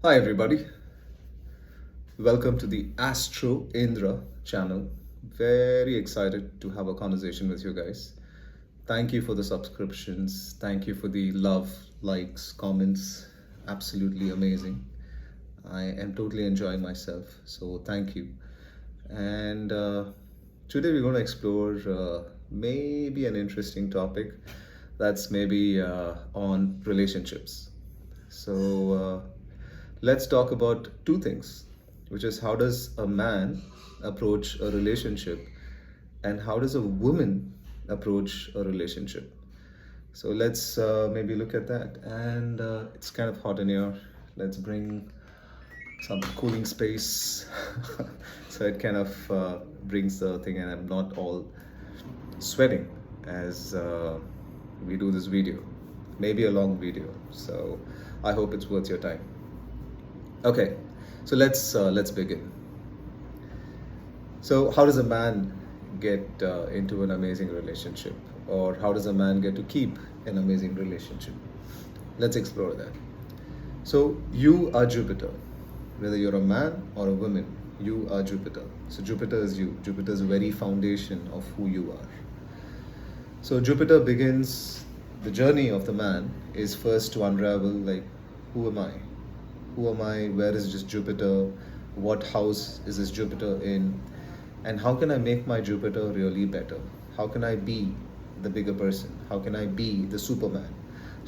Hi, everybody. Welcome to the Astro Indra channel. Very excited to have a conversation with you guys. Thank you for the subscriptions. Thank you for the love, likes, comments. Absolutely amazing. I am totally enjoying myself. So, thank you. And today we're going to explore maybe an interesting topic that's maybe on relationships. So let's talk about two things, which is how does a man approach a relationship and how does a woman approach a relationship. So let's maybe look at that. And it's kind of hot in here. Let's bring some cooling space so it kind of brings the thing and I'm not all sweating as we do this video, maybe a long video. So I hope it's worth your time. Okay, so let's begin. So how does a man get into an amazing relationship, or how does a man get to keep an amazing relationship? Let's explore that. So you are Jupiter, whether you're a man or a woman. You are Jupiter. So Jupiter is you. Jupiter is the very foundation of who you are. So Jupiter begins the journey of the man is first to unravel like, who am I? Who am I? Where is this Jupiter? What house is this Jupiter in? And how can I make my Jupiter really better? How can I be the bigger person? How can I be the Superman?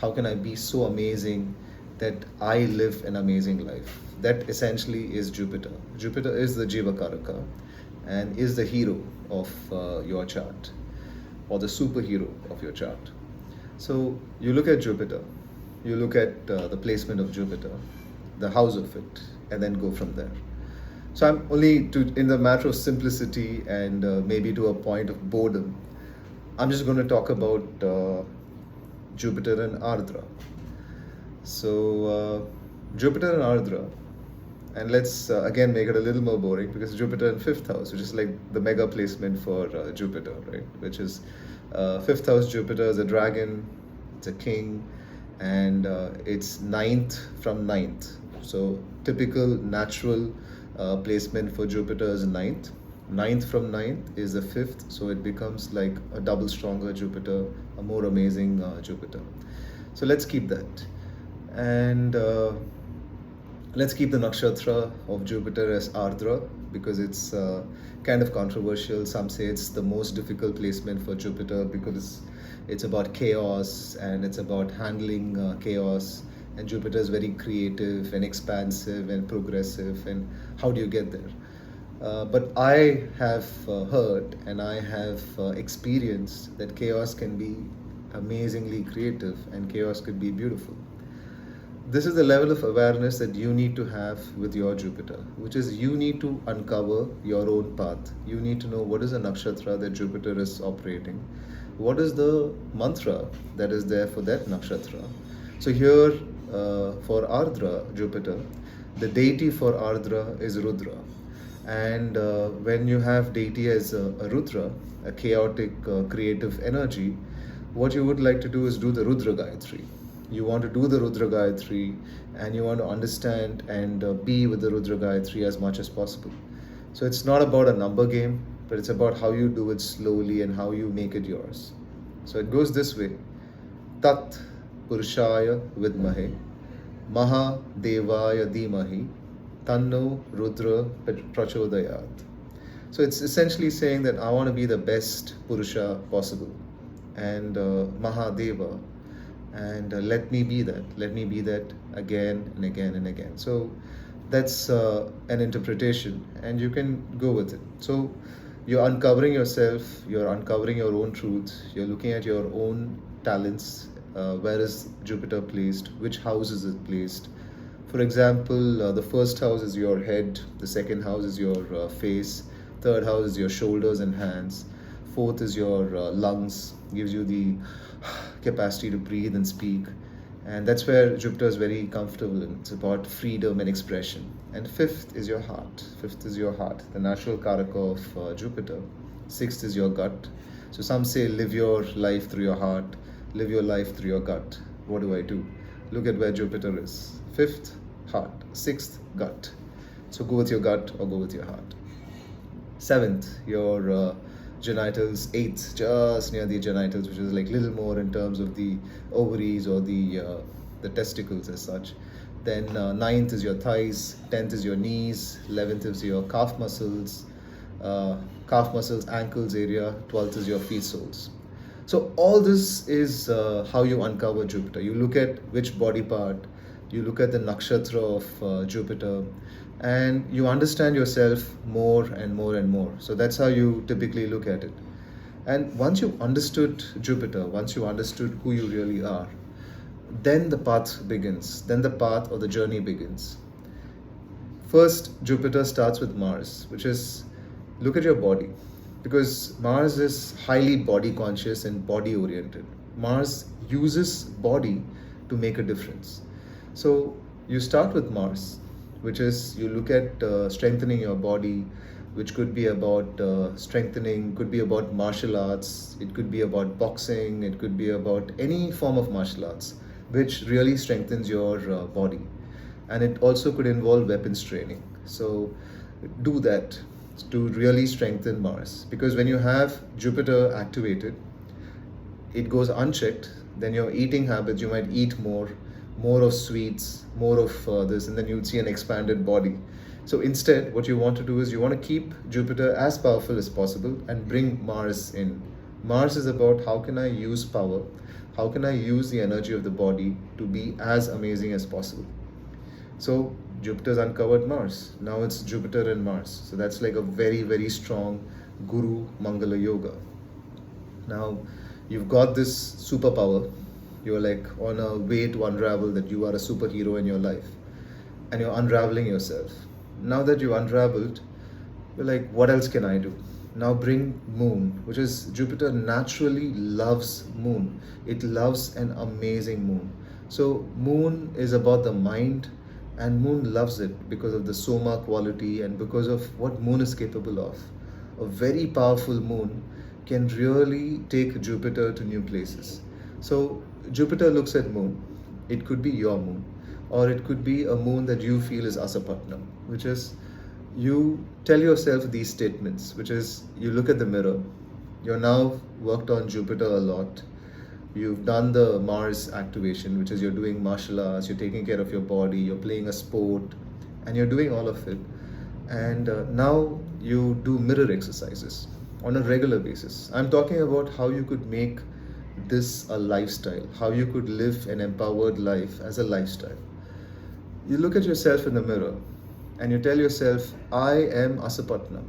How can I be so amazing that I live an amazing life? That essentially is Jupiter. Jupiter is the Jivakaraka and is the hero of your chart, or the superhero of your chart. So you look at Jupiter, you look at the placement of Jupiter, the house of it, and then go from there. So I'm only in the matter of simplicity and maybe to a point of boredom, I'm just going to talk about Jupiter and Ardra. So Jupiter and Ardra, and let's again make it a little more boring because Jupiter in fifth house, which is like the mega placement for Jupiter, right? Which is fifth house Jupiter is a dragon, it's a king, and it's ninth from ninth. So typical natural placement for Jupiter is ninth. Ninth from ninth is the fifth, so it becomes like a double stronger Jupiter, a more amazing Jupiter. So let's keep that. And let's keep the nakshatra of Jupiter as Ardra because it's kind of controversial. Some say it's the most difficult placement for Jupiter because it's about chaos and it's about handling chaos. And Jupiter is very creative and expansive and progressive. And how do you get there? But I have heard and I have experienced that chaos can be amazingly creative and chaos could be beautiful. This is the level of awareness that you need to have with your Jupiter, which is you need to uncover your own path. You need to know what is the nakshatra that Jupiter is operating, what is the mantra that is there for that nakshatra. So here for Ardra, Jupiter, the deity for Ardra is Rudra. And when you have deity as a Rudra, a chaotic creative energy, what you would like to do is do the Rudra Gayatri. You want to do the Rudra Gayatri and you want to understand and be with the Rudra Gayatri as much as possible. So it's not about a number game, but it's about how you do it slowly and how you make it yours. So it goes this way. Tat Purushaya Vidmahe Maha Devaya Dhimahi Tanno Rudra Prachodayat. So it's essentially saying that I want to be the best Purusha possible and Mahadeva, and let me be that. Let me be that again and again and again. So that's an interpretation, and you can go with it. So you're uncovering yourself, you're uncovering your own truth, you're looking at your own talents. Where is Jupiter placed? Which house is it placed? For example, the first house is your head, the second house is your face, third house is your shoulders and hands, fourth is your lungs, gives you the capacity to breathe and speak. And that's where Jupiter is very comfortable in. It's about freedom and expression. And fifth is your heart. Fifth is your heart, the natural karaka of Jupiter. Sixth is your gut. So some say live your life through your heart, live your life through your gut. What do I do? Look at where Jupiter is. Fifth heart. 6th, gut. So go with your gut or go with your heart. 7th, your genitals. 8th, just near the genitals, which is like little more in terms of the ovaries or the testicles as such. Then 9th is your thighs. 10th is your knees. 11th is your calf muscles, ankles area. 12th is your feet soles. So all this is how you uncover Jupiter. You look at which body part, you look at the nakshatra of Jupiter, and you understand yourself more and more and more. So that's how you typically look at it. And once you understood Jupiter, once you understood who you really are, then the path begins. Then the path or the journey begins. First, Jupiter starts with Mars, which is look at your body, because Mars is highly body conscious and body oriented. Mars uses body to make a difference. So you start with Mars, which is you look at strengthening your body, which could be about strengthening, could be about martial arts, it could be about boxing, it could be about any form of martial arts, which really strengthens your body. And it also could involve weapons training. So do that to really strengthen Mars. Because when you have Jupiter activated, it goes unchecked, then your eating habits, you might eat more of sweets, more of this, and then you'd see an expanded body. So instead, what you want to do is you want to keep Jupiter as powerful as possible and bring Mars in. Mars is about how can I use power, how can I use the energy of the body to be as amazing as possible. So Jupiter's uncovered Mars. Now it's Jupiter and Mars. So that's like a very, very strong Guru Mangala Yoga. Now you've got this superpower. You're like on a way to unravel that you are a superhero in your life. And you're unraveling yourself. Now that you unraveled, you're like, what else can I do? Now bring Moon, which is Jupiter naturally loves Moon. It loves an amazing Moon. So Moon is about the mind, and Moon loves it because of the Soma quality and because of what Moon is capable of. A very powerful Moon can really take Jupiter to new places. So Jupiter looks at Moon. It could be your Moon, or it could be a Moon that you feel is Asapatnam, which is you tell yourself these statements, which is you look at the mirror. You're now worked on Jupiter a lot. You've done the Mars activation, which is you're doing martial arts, you're taking care of your body, you're playing a sport, and you're doing all of it. And now you do mirror exercises on a regular basis. I'm talking about how you could make this a lifestyle, how you could live an empowered life as a lifestyle. You look at yourself in the mirror and you tell yourself, I am Asapatnam.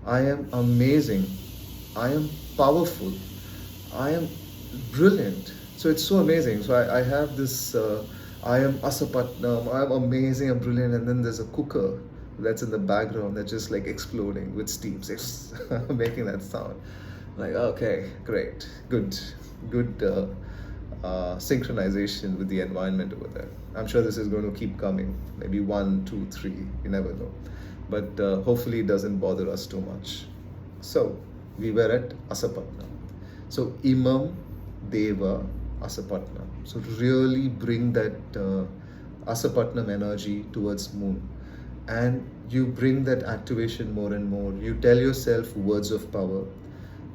I am amazing. I am powerful. I am brilliant. So it's so amazing. So I have this, I am Asapatnam, I am amazing, I'm brilliant. And then there's a cooker that's in the background that's just like exploding with steam, making that sound. Like, okay, great, good synchronization with the environment over there. I'm sure this is going to keep coming. Maybe 1, 2, 3, you never know. But hopefully it doesn't bother us too much. So we were at Asapatnam. So Imam Deva Asapatnam. So really bring that Asapatnam energy towards Moon. And you bring that activation more and more. You tell yourself words of power.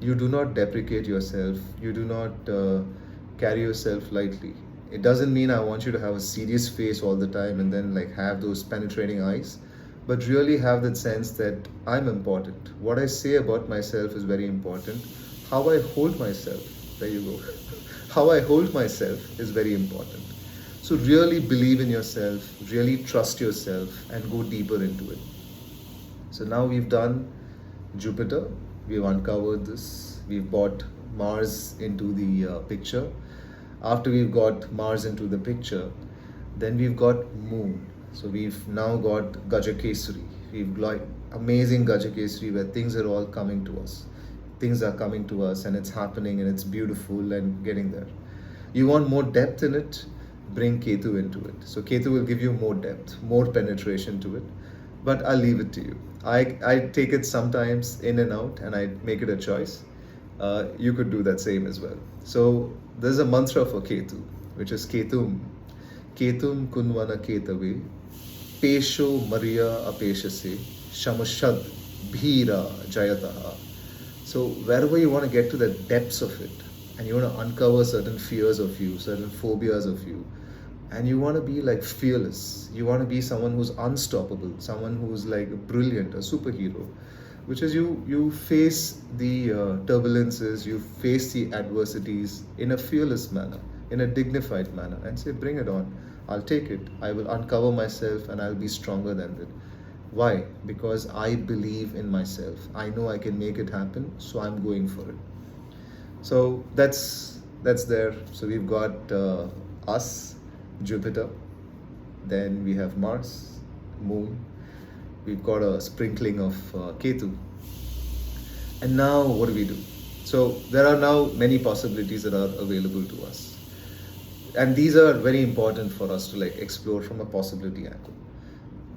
You do not deprecate yourself. You do not carry yourself lightly. It doesn't mean I want you to have a serious face all the time and then like have those penetrating eyes, but really have that sense that I'm important. What I say about myself is very important. How I hold myself, there you go. How I hold myself is very important. So really believe in yourself, really trust yourself, and go deeper into it. So now we've done Jupiter, we've uncovered this, we've brought Mars into the picture. After we've got Mars into the picture, then we've got Moon. So we've now got Gajakesari. We've got amazing Gajakesari where things are all coming to us. Things are coming to us and it's happening and it's beautiful and getting there. You want more depth in it? Bring Ketu into it. So Ketu will give you more depth, more penetration to it. But I'll leave it to you. I take it sometimes in and out and I make it a choice. You could do that same as well. So there's a mantra for Ketu, which is Ketum. Ketum kunvana Ketavi, Pesho Maria Apeshase, Shamashad Bhira Jayataha. So wherever you want to get to the depths of it, and you want to uncover certain fears of you, certain phobias of you, and you want to be like fearless. You want to be someone who's unstoppable, someone who's like brilliant, a superhero, which is you face the turbulences, you face the adversities in a fearless manner, in a dignified manner, and say, bring it on. I'll take it. I will uncover myself, and I'll be stronger than it. Why? Because I believe in myself. I know I can make it happen, so I'm going for it. So that's there. So we've got us, Jupiter, then we have Mars, Moon, we've got a sprinkling of Ketu. And now what do? So there are now many possibilities that are available to us. And these are very important for us to like explore from a possibility angle.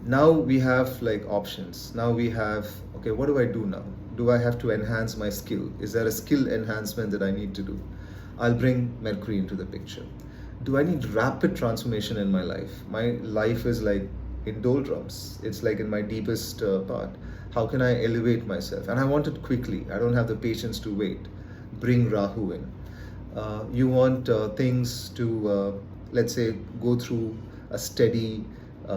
Now we have like options. Now we have, okay, what do I do now? Do I have to enhance my skill? Is there a skill enhancement that I need to do? I'll bring Mercury into the picture. Do I need rapid transformation in my life? My life is like in doldrums. It's like in my deepest part. How can I elevate myself? And I want it quickly. I don't have the patience to wait. Bring Rahu in. You want things to, let's say, go through a steady,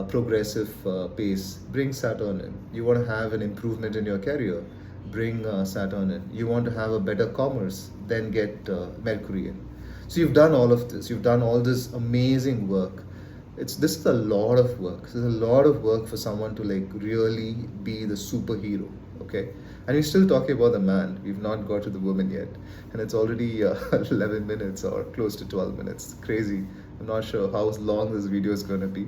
progressive pace. Bring Saturn in. You want to have an improvement in your career. Bring Saturn in. You want to have a better commerce. Then get Mercury in. So you've done all of this. You've done all this amazing work. This is a lot of work. This is a lot of work for someone to like really be the superhero. Okay, and we're still talking about the man. We've not got to the woman yet, and it's already 11 minutes or close to 12 minutes. Crazy. I'm not sure how long this video is going to be,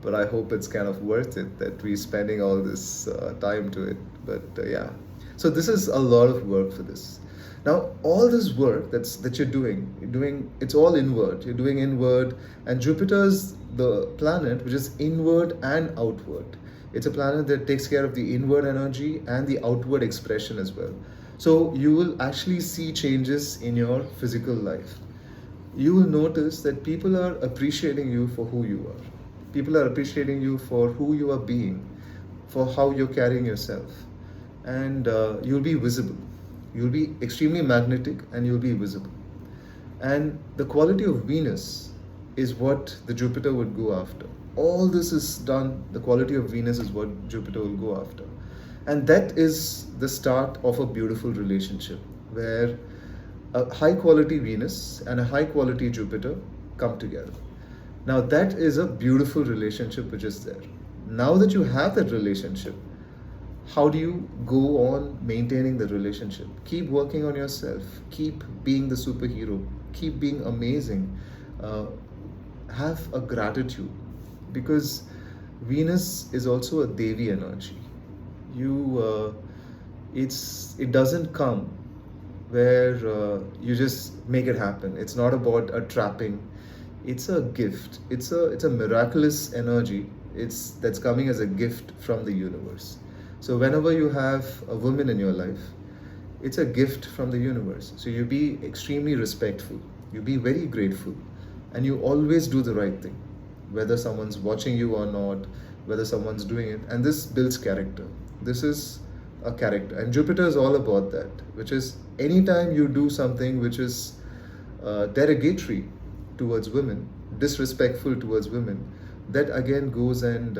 but I hope it's kind of worth it that we're spending all this time to it. But yeah, so this is a lot of work for this. Now, all this work that you're doing, it's all inward. You're doing inward, and Jupiter's the planet which is inward and outward. It's a planet that takes care of the inward energy and the outward expression as well. So you will actually see changes in your physical life. You will notice that people are appreciating you for who you are. People are appreciating you for who you are being, for how you're carrying yourself, and you'll be visible. You'll be extremely magnetic and you'll be visible. And the quality of Venus is what the Jupiter would go after. All this is done, the quality of Venus is what Jupiter will go after. And that is the start of a beautiful relationship where a high quality Venus and a high quality Jupiter come together. Now that is a beautiful relationship which is there. Now that you have that relationship, how do you go on maintaining the relationship? Keep working on yourself. Keep being the superhero. Keep being amazing. Have a gratitude, because Venus is also a Devi energy. It doesn't come where you just make it happen. It's not about a trapping. It's a gift. It's a miraculous energy. That's coming as a gift from the universe. So whenever you have a woman in your life, it's a gift from the universe. So you be extremely respectful, you be very grateful, and you always do the right thing, whether someone's watching you or not, whether someone's doing it. And this builds character. This is a character. And Jupiter is all about that, which is anytime you do something which is derogatory towards women, disrespectful towards women, that again goes and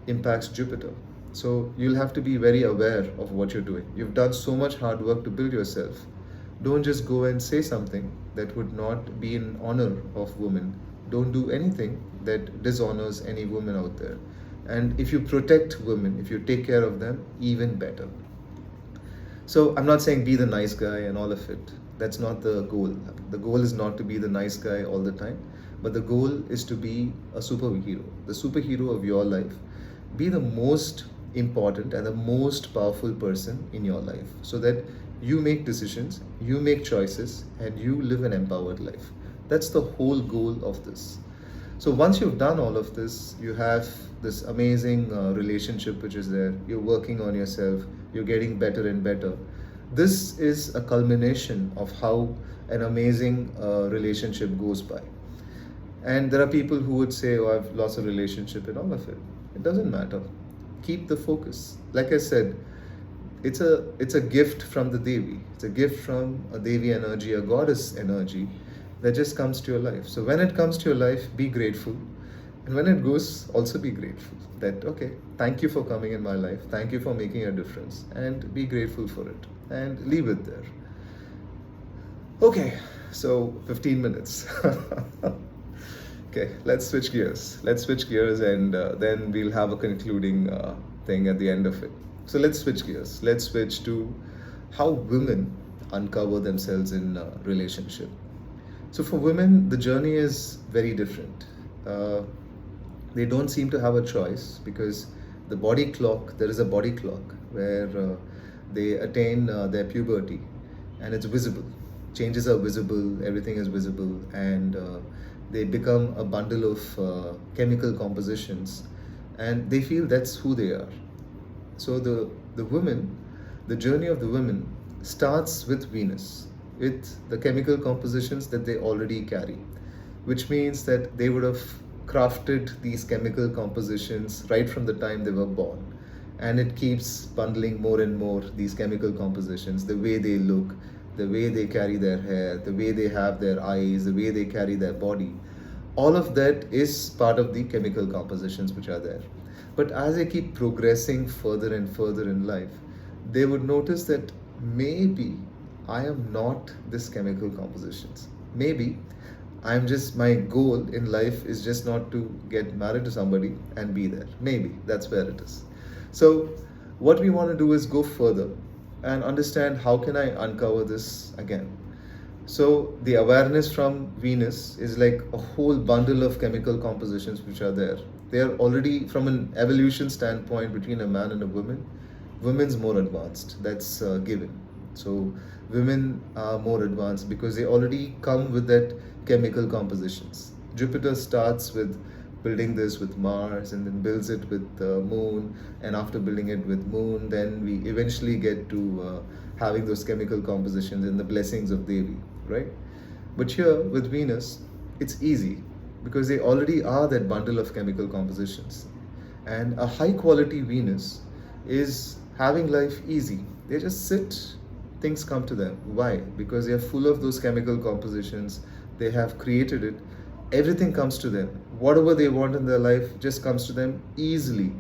impacts Jupiter. So you'll have to be very aware of what you're doing. You've done so much hard work to build yourself. Don't just go and say something that would not be in honor of women. Don't do anything that dishonors any woman out there. And if you protect women, if you take care of them, even better. So I'm not saying be the nice guy and all of it. That's not the goal. The goal is not to be the nice guy all the time, but the goal is to be a superhero, the superhero of your life. Be the most important and the most powerful person in your life, so that you make decisions, you make choices, and you live an empowered life. That's the whole goal of this. So once you've done all of this, you have this amazing relationship which is there. You're working on yourself, you're getting better and better. This is a culmination of how an amazing relationship goes by. And there are people who would say, oh, I've lost a relationship and all of it. It doesn't matter. Keep the focus. Like I said, it's a gift from the Devi. It's a gift from a Devi energy, a goddess energy that just comes to your life. So when it comes to your life, be grateful. And when it goes, also be grateful. That, okay, thank you for coming in my life. Thank you for making a difference. And be grateful for it. And leave it there. Okay, so 15 minutes. Okay, let's switch gears. Let's switch gears, and then we'll have a concluding thing at the end of it. So let's switch gears. Let's switch to how women uncover themselves in relationship. So for women, the journey is very different. They don't seem to have a choice because the body clock, there is a body clock where they attain their puberty, and it's visible. Changes are visible, everything is visible, and they become a bundle of chemical compositions, and they feel that's who they are. So the women, the journey of the women starts with Venus, with the chemical compositions that they already carry, which means that they would have crafted these chemical compositions right from the time they were born. And it keeps bundling more and more these chemical compositions, the way they look, the way they carry their hair, the way they have their eyes, the way they carry their body. All of that is part of the chemical compositions which are there. But as they keep progressing further and further in life, they would notice that maybe I am not this chemical compositions. Maybe I'm just, my goal in life is just not to get married to somebody and be there. Maybe that's where it is. So what we want to do is go further and understand how can I uncover this again. So the awareness from Venus is like a whole bundle of chemical compositions which are there. They are already, from an evolution standpoint, between a man and a woman, women's more advanced. That's given. So women are more advanced because they already come with that chemical compositions. Jupiter starts with building this with Mars, and then builds it with the Moon, and after building it with Moon, then we eventually get to having those chemical compositions and the blessings of Devi, right? But here with Venus, it's easy because they already are that bundle of chemical compositions. And a high quality Venus is having life easy. They just sit, things come to them. Why? Because they are full of those chemical compositions. They have created it. Everything comes to them. Whatever they want in their life just comes to them easily.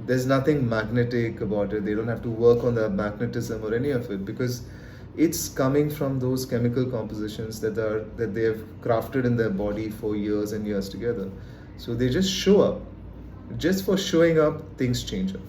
There's nothing magnetic about it. They don't have to work on the magnetism or any of it because it's coming from those chemical compositions that they have crafted in their body for years and years together. So they just show up. Just for showing up, things change up.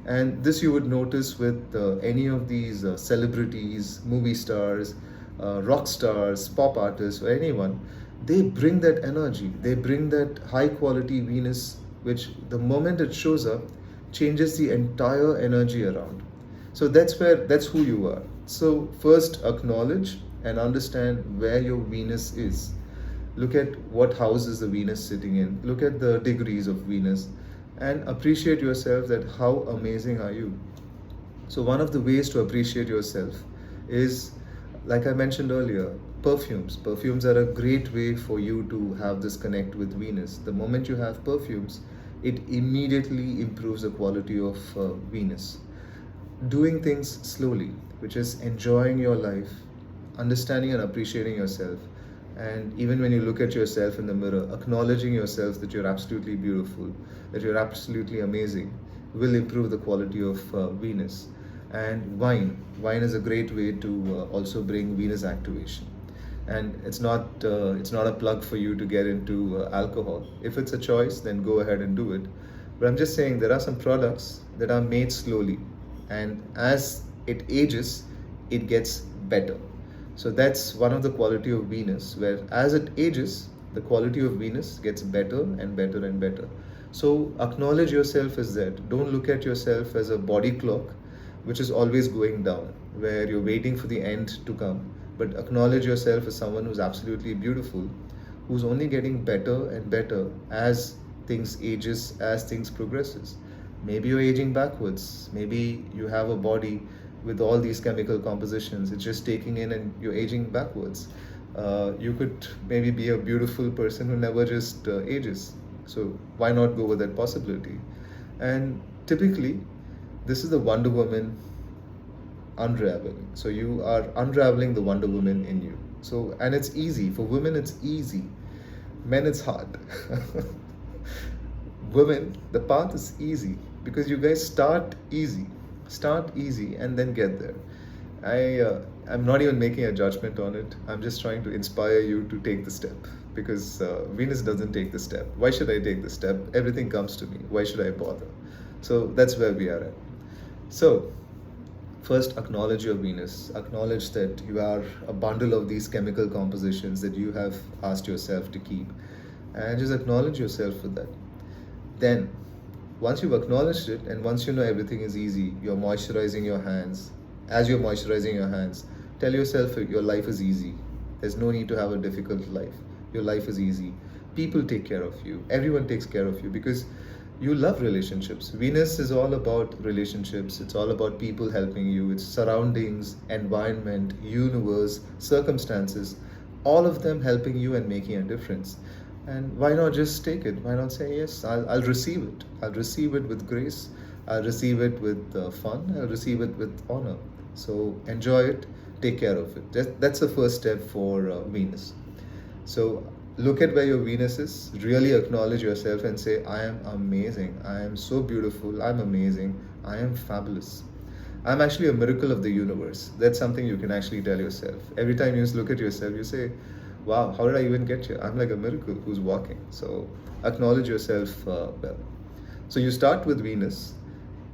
And this you would notice with any of these celebrities, movie stars, rock stars, pop artists, or anyone. They bring that energy. They bring that high quality Venus, which the moment it shows up, changes the entire energy around. So that's who you are. So first acknowledge and understand where your Venus is. Look at what house is the Venus sitting in. Look at the degrees of Venus and appreciate yourself, that how amazing are you. So one of the ways to appreciate yourself is, like I mentioned earlier, perfumes. Perfumes are a great way for you to have this connect with Venus. The moment you have perfumes, it immediately improves the quality of Venus. Doing things slowly, which is enjoying your life, understanding and appreciating yourself, and even when you look at yourself in the mirror, acknowledging yourself that you're absolutely beautiful, that you're absolutely amazing, will improve the quality of Venus. And wine is a great way to also bring Venus activation. And it's not a plug for you to get into alcohol. If it's a choice, then go ahead and do it. But I'm just saying there are some products that are made slowly, and as it ages, it gets better. So that's one of the quality of Venus, where as it ages, the quality of Venus gets better and better and better. So acknowledge yourself as that. Don't look at yourself as a body clock, which is always going down, where you're waiting for the end to come. But acknowledge yourself as someone who's absolutely beautiful, who's only getting better and better as things ages, as things progresses. Maybe you're aging backwards. Maybe you have a body with all these chemical compositions. It's just taking in and you're aging backwards. You could maybe be a beautiful person who never just ages. So why not go with that possibility? And typically, this is the Wonder Woman unraveling. So you are unraveling the Wonder Woman in you. So, and it's easy. For women, it's easy. Men, it's hard. Women, the path is easy because you guys start easy and then get there. I'm not even making a judgment on it. I'm just trying to inspire you to take the step because Venus doesn't take the step. Why should I take the step? Everything comes to me. Why should I bother? So that's where we are at. So first, acknowledge your Venus. Acknowledge that you are a bundle of these chemical compositions that you have asked yourself to keep, and just acknowledge yourself with that. Then, once you've acknowledged it, and once you know everything is easy, you're moisturizing your hands. As you're moisturizing your hands, tell yourself your life is easy. There's no need to have a difficult life. Your life is easy. People take care of you. Everyone takes care of you because you love relationships. Venus is all about relationships. It's all about people helping you. It's surroundings, environment, universe, circumstances, all of them helping you and making a difference. And why not just take it? Why not say, yes, I'll receive it. I'll receive it with grace. I'll receive it with fun. I'll receive it with honor. So enjoy it. Take care of it. That's the first step for Venus. So look at where your Venus is. Really acknowledge yourself and say, I am amazing. I am so beautiful. I'm amazing. I am fabulous. I'm actually a miracle of the universe. That's something you can actually tell yourself. Every time you just look at yourself, you say, wow, how did I even get here? I'm like a miracle who's walking. So acknowledge yourself well. So you start with Venus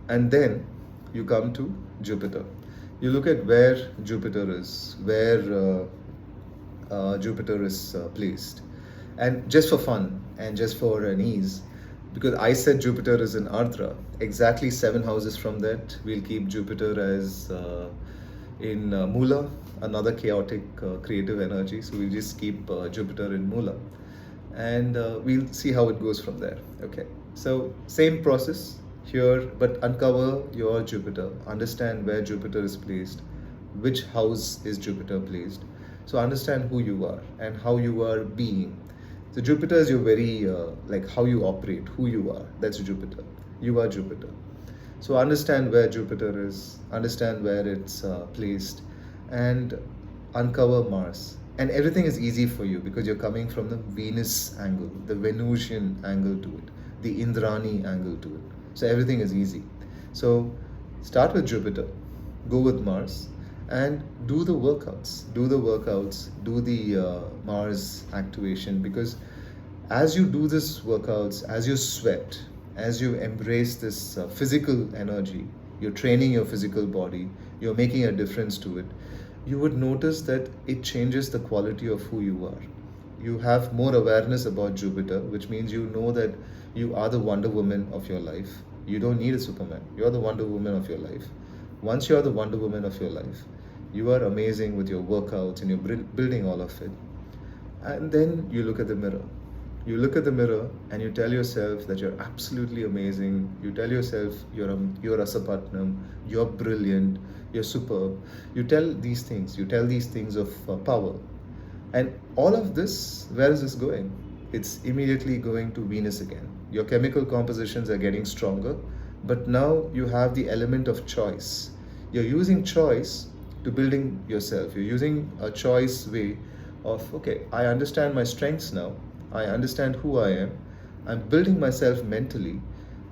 and then you come to Jupiter. You look at where Jupiter is, where Jupiter is placed. And just for fun and just for an ease, because I said Jupiter is in Ardra, exactly 7 houses from that, we'll keep Jupiter as in Mula, another chaotic creative energy. So we'll just keep Jupiter in Mula and we'll see how it goes from there. Okay, so same process here, but uncover your Jupiter, understand where Jupiter is placed, which house is Jupiter placed. So understand who you are and how you are being. So Jupiter is your very like how you operate, who you are. That's Jupiter. You are Jupiter. So understand where Jupiter is, understand where it's placed, and uncover Mars. And everything is easy for you because you're coming from the Venus angle, the Venusian angle to it, the Indrani angle to it. So everything is easy. So start with Jupiter, go with Mars, and do the workouts. Do the Mars activation, because as you do this workouts, as you sweat, as you embrace this physical energy, you're training your physical body, you're making a difference to it, you would notice that it changes the quality of who you are. You have more awareness about Jupiter, which means you know that you are the Wonder Woman of your life. You don't need a Superman. You're the Wonder Woman of your life. Once you're the Wonder Woman of your life, you are amazing with your workouts and you're building all of it. And then you look at the mirror. You look at the mirror and you tell yourself that you're absolutely amazing. You tell yourself you're Rasapatnam, you're brilliant, you're superb. You tell these things. You tell these things of power. And all of this, where is this going? It's immediately going to Venus again. Your chemical compositions are getting stronger, but now you have the element of choice. You're using choice to building yourself. You're using a choice way of, okay, I understand my strengths now. I understand who I am. I'm building myself mentally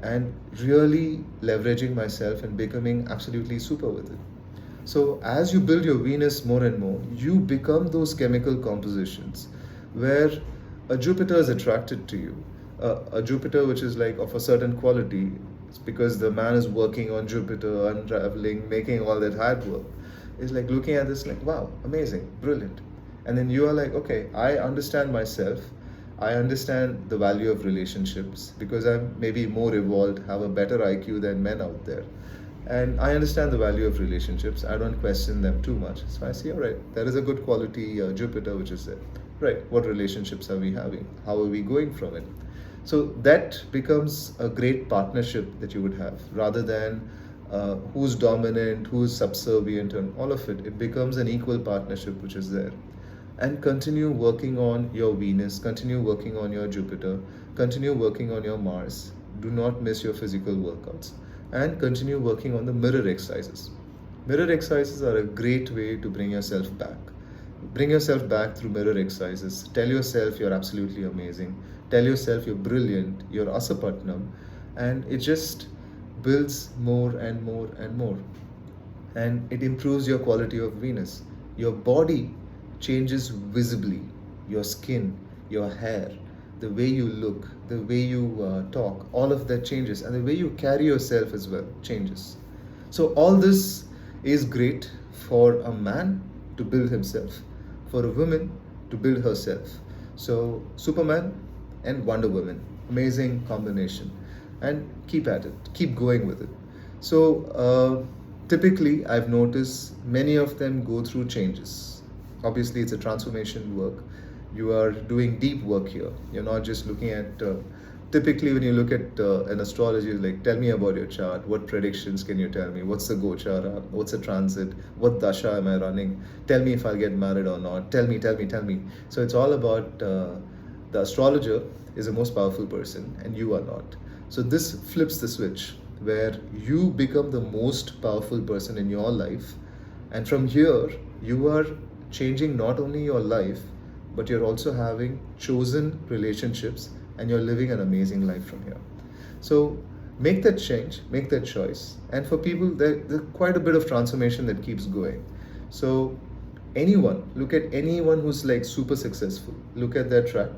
and really leveraging myself and becoming absolutely super with it. So as you build your Venus more and more, you become those chemical compositions where a Jupiter is attracted to you. A Jupiter which is like of a certain quality. It's because the man is working on Jupiter, unraveling, making all that hard work. It's like looking at this like, wow, amazing, brilliant. And then you are like, okay, I understand myself. I understand the value of relationships because I'm maybe more evolved, have a better IQ than men out there. And I understand the value of relationships. I don't question them too much. So I see, all right, there is a good quality Jupiter which is there. Right, what relationships are we having? How are we going from it? So that becomes a great partnership that you would have rather than who's dominant, who's subservient, and all of it. It becomes an equal partnership which is there. and continue working on your Venus, continue working on your Jupiter, continue working on your Mars. Do not miss your physical workouts and continue working on the mirror exercises. Mirror exercises are a great way to bring yourself back. Bring yourself back through mirror exercises. Tell yourself you're absolutely amazing. Tell yourself you're brilliant, you're Asapatnam, and it just builds more and more and more. And it improves your quality of Venus. Your body changes visibly. Your skin, your hair, the way you look, the way you talk, all of that changes, and the way you carry yourself as well changes. So, all this is great for a man to build himself, for a woman to build herself. So, Superman and Wonder Woman, amazing combination, and keep at it, keep going with it. So, typically, I've noticed many of them go through changes. Obviously, it's a transformation work. You are doing deep work here. You're not just looking at. Typically, when you look at an astrology, like, tell me about your chart. What predictions can you tell me? What's the gochara? What's the transit? What dasha am I running? Tell me if I'll get married or not. Tell me, tell me, tell me. So it's all about the astrologer is the most powerful person, and you are not. So this flips the switch where you become the most powerful person in your life, and from here you are changing not only your life, but you're also having chosen relationships, and you're living an amazing life from here. So make that change, make that choice. And for people, there's quite a bit of transformation that keeps going. So look at anyone who's like super successful, look at their track.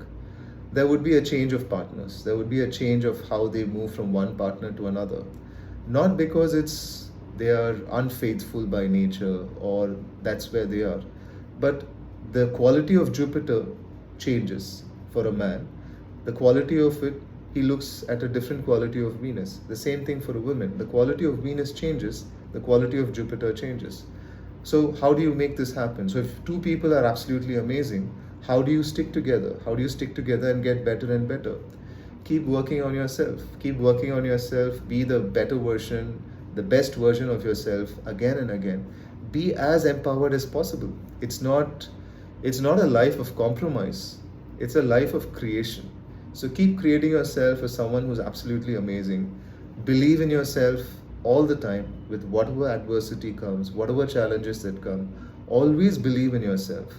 There would be a change of partners. There would be a change of how they move from one partner to another. Not because they are unfaithful by nature or that's where they are, but the quality of Jupiter changes for a man. The quality of it, he looks at a different quality of Venus. The same thing for a woman. The quality of Venus changes, the quality of Jupiter changes. So how do you make this happen? So if two people are absolutely amazing, how do you stick together? How do you stick together and get better and better? Keep working on yourself. Keep working on yourself. Be the better version, the best version of yourself again and again. Be as empowered as possible. It's not a life of compromise. It's a life of creation. So keep creating yourself as someone who's absolutely amazing. Believe in yourself all the time with whatever adversity comes, whatever challenges that come. Always believe in yourself.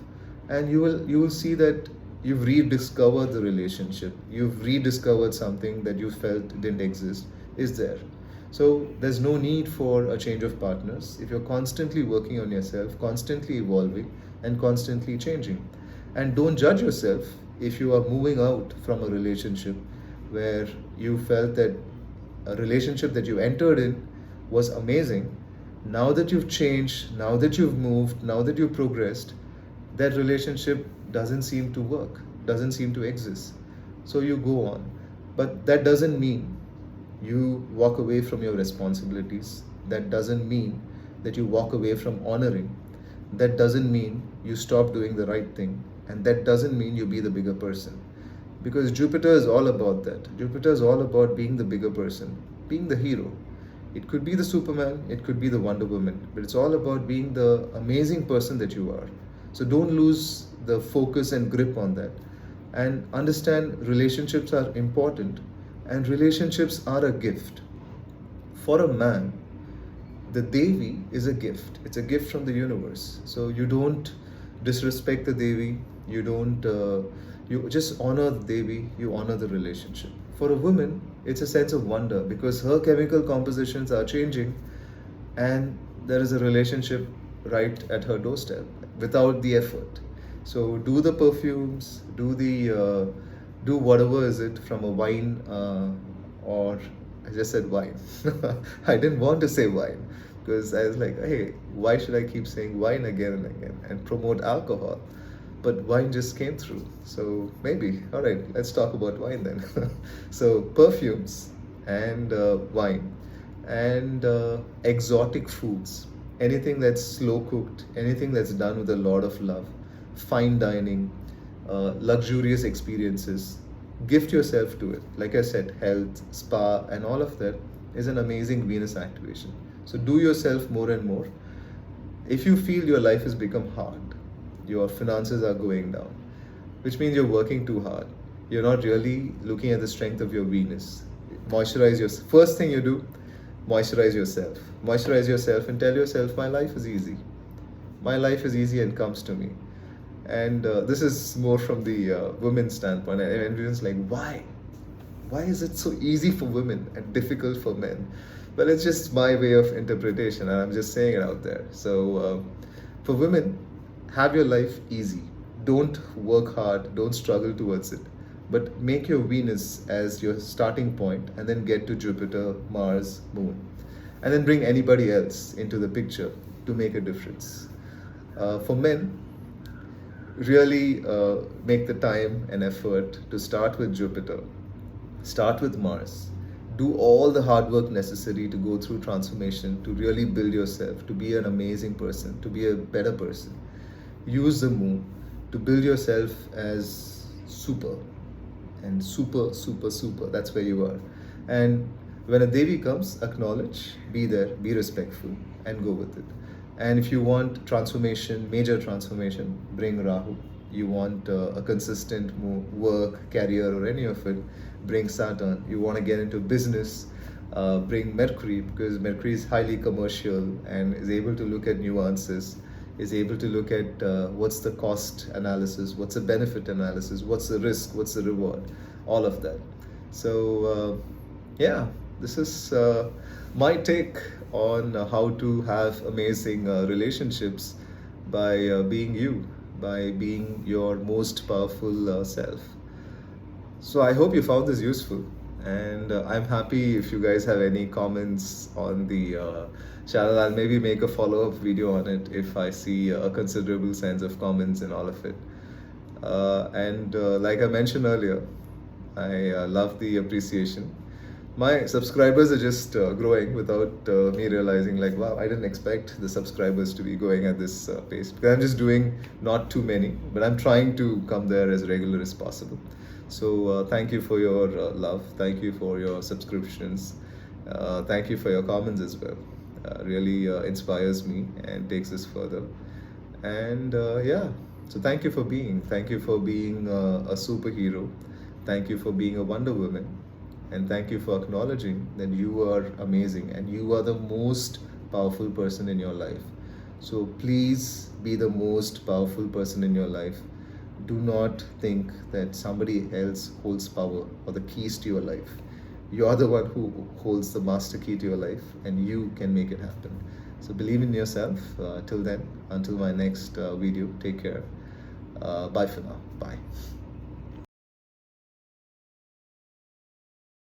And you will see that you've rediscovered the relationship. You've rediscovered something that you felt didn't exist is there. So there's no need for a change of partners if you're constantly working on yourself, constantly evolving and constantly changing. And don't judge yourself if you are moving out from a relationship where you felt that a relationship that you entered in was amazing. Now that you've changed, now that you've moved, now that you've progressed, that relationship doesn't seem to work, doesn't seem to exist. So you go on. But that doesn't mean you walk away from your responsibilities. That doesn't mean that you walk away from honoring. That doesn't mean you stop doing the right thing. And that doesn't mean you be the bigger person. Because Jupiter is all about that. Jupiter is all about being the bigger person, being the hero. It could be the Superman, it could be the Wonder Woman, but it's all about being the amazing person that you are. So don't lose the focus and grip on that. And understand relationships are important and relationships are a gift. For a man, the Devi is a gift. It's a gift from the universe. So you don't disrespect the Devi, you just honor the Devi, you honor the relationship. For a woman, it's a sense of wonder because her chemical compositions are changing and there is a relationship right at her doorstep without the effort. So do the perfumes, do whatever is it from a wine or I just said wine. I didn't want to say wine because I was like, hey, why should I keep saying wine again and again and promote alcohol? But wine just came through. So maybe, all right, let's talk about wine then. So perfumes and wine and exotic foods, anything that's slow cooked, anything that's done with a lot of love, fine dining, luxurious experiences, gift yourself to it. Like I said, health, spa, and all of that is an amazing Venus activation. So do yourself more and more. If you feel your life has become hard, your finances are going down, which means you're working too hard. You're not really looking at the strength of your Venus. Moisturize your first thing you do, moisturize yourself. Moisturize yourself and tell yourself, my life is easy. My life is easy and comes to me. And this is more from the women's standpoint. And everyone's like, why? Why is it so easy for women and difficult for men? Well, it's just my way of interpretation, and I'm just saying it out there. So, for women, have your life easy. Don't work hard, don't struggle towards it, but make your Venus as your starting point and then get to Jupiter, Mars, Moon. And then bring anybody else into the picture to make a difference. For men, really make the time and effort to start with Jupiter, start with Mars, do all the hard work necessary to go through transformation, to really build yourself, to be an amazing person, to be a better person. Use the moon to build yourself as super and super, super, super. That's where you are. And when a Devi comes, acknowledge, be there, be respectful, and go with it. And if you want transformation, major transformation, bring Rahu. You want a consistent work, career, or any of it, bring Saturn. You want to get into business, bring Mercury, because Mercury is highly commercial and is able to look at nuances, is able to look at what's the cost analysis, what's the benefit analysis, what's the risk, what's the reward, all of that. So, yeah, this is my take on how to have amazing relationships by being you, by being your most powerful self. So I hope you found this useful, and I'm happy if you guys have any comments on the channel. I'll maybe make a follow-up video on it if I see a considerable sense of comments in all of it. And like I mentioned earlier, I love the appreciation. My subscribers are just growing without me realizing, like, wow, I didn't expect the subscribers to be going at this pace, because I'm just doing not too many, but I'm trying to come there as regular as possible. So thank you for your love, thank you for your subscriptions, thank you for your comments as well. Really inspires me and takes us further. And yeah, so thank you for being a superhero, thank you for being a Wonder Woman, and thank you for acknowledging that you are amazing and you are the most powerful person in your life. So please be the most powerful person in your life. Do not think that somebody else holds power or the keys to your life. You are the one who holds the master key to your life, and you can make it happen. So believe in yourself. Till then, until my next video, take care. Bye for now. Bye.